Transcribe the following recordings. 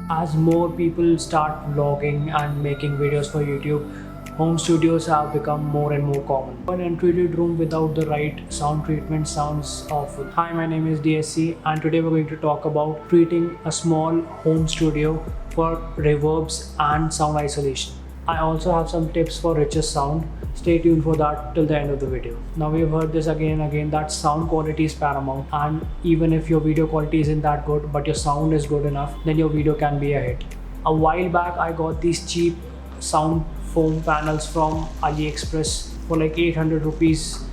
As more people start vlogging and making videos for YouTube, home studios have become more and more common. An untreated room without the right sound treatment sounds awful. Hi, my name is DSC, and today we're going to talk about treating a small home studio for reverbs and sound isolation. I also have some tips for richer sound. Stay tuned for that till the end of the video. Now, we've heard this again and again that sound quality is paramount, and even if your video quality isn't that good but your sound is good enough, then your video can be a hit. A while back I got these cheap sound foam panels from AliExpress for like 800 rupees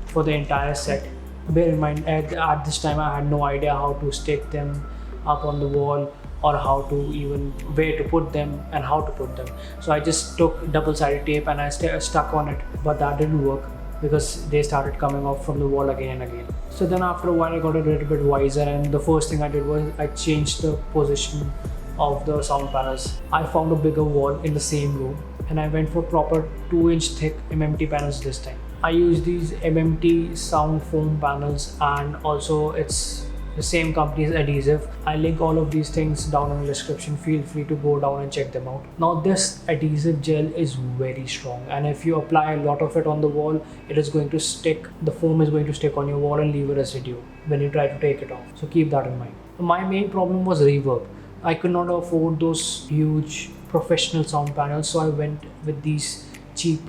for the entire set. Bear in mind, at this time I had no idea how to stick them up on the wall, or how to even where to put them and how to put them. So I just took double-sided tape and I stuck on it, but that didn't work because they started coming off from the wall again and again. So then after a while I got a little bit wiser, and the first thing I did was I changed the position of the sound panels. I found a bigger wall in the same room and I went for proper 2-inch thick MMT panels this time. I use these MMT sound foam panels, and also it's the same company's adhesive. I link all of these things down in the description. Feel free to go down and check them out. Now, this adhesive gel is very strong, and if you apply a lot of it on the wall, it is going to stick. The foam is going to stick on your wall and leave a residue when you try to take it off. So keep that in mind. My main problem was reverb. I could not afford those huge professional sound panels, so I went with these cheap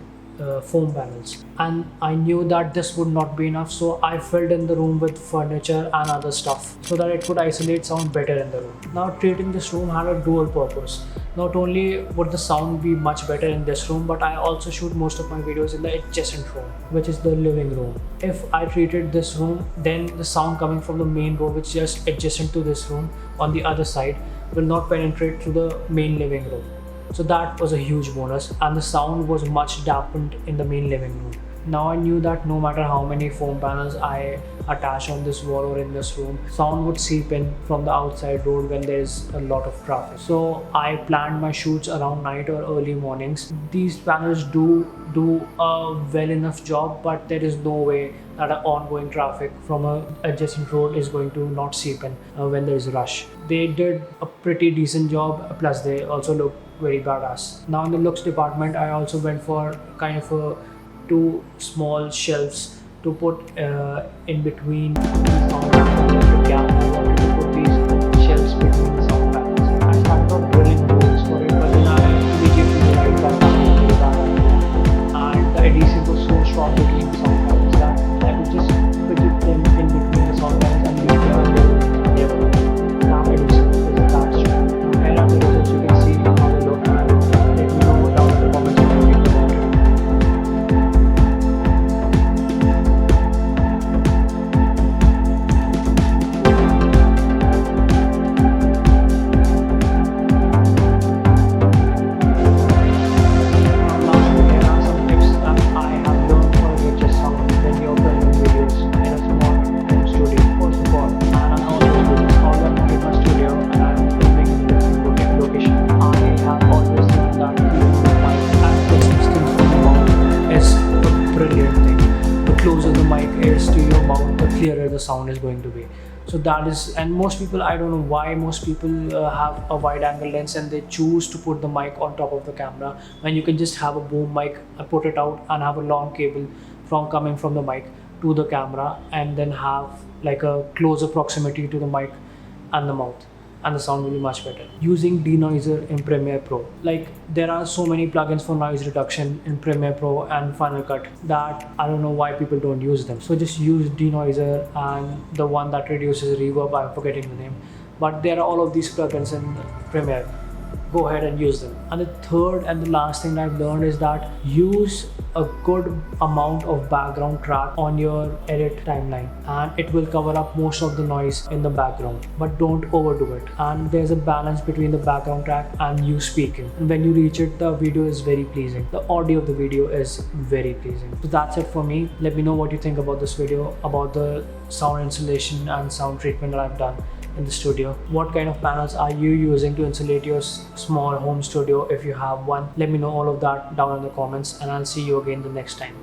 foam panels, and I knew that this would not be enough, so I filled in the room with furniture and other stuff so that it could isolate sound better in the room. Now, treating this room had a dual purpose. Not only would the sound be much better in this room, but I also shoot most of my videos in the adjacent room, which is the living room. If I treated this room, then the sound coming from the main room, which is just adjacent to this room on the other side, will not penetrate through the main living room. So that was a huge bonus, and the sound was much dampened in the main living room. Now I knew that no matter how many foam panels I attach on this wall or in this room, sound would seep in from the outside road when there is a lot of traffic. So I planned my shoots around night or early mornings. These panels do a well enough job, but there is no way that an ongoing traffic from a adjacent road is going to not seep in when there is a rush. They did a pretty decent job, plus they also look very badass. Now in the looks department, I also went for kind of two small shelves to put in between the sound panels. The gap I wanted to put these shelves between the sound panels. I started off drilling holes for it, but then I immediately realized that that was a bad idea. And the adhesive was so strong between the sound panels that I could just fidget them in between the sound panels and leave them alone. Now adhesive is that strong. Here are the results. You can see how they look, and let me know down in the comments what you think about it. Closer the mic is to your mouth, the clearer the sound is going to be. So that is, and most people, I don't know why most people have a wide angle lens and they choose to put the mic on top of the camera when you can just have a boom mic, put it out and have a long cable coming from the mic to the camera, and then have like a closer proximity to the mic and the mouth, and the sound will be much better. Using denoiser in Premiere Pro. Like, there are so many plugins for noise reduction in Premiere Pro and Final Cut that I don't know why people don't use them. So just use denoiser and the one that reduces reverb, I'm forgetting the name. But there are all of these plugins in Premiere. Go ahead and use them. And the third and the last thing I've learned is that use a good amount of background track on your edit timeline, and it will cover up most of the noise in the background, but don't overdo it. And there's a balance between the background track and you speaking, and when you reach it, the video is very pleasing. The audio of the video is very pleasing. So that's it for me. Let me know what you think about this video, about the sound installation and sound treatment that I've done in the studio. What kind of panels are you using to insulate your small home studio if you have one? Let me know all of that down in the comments, and I'll see you again the next time.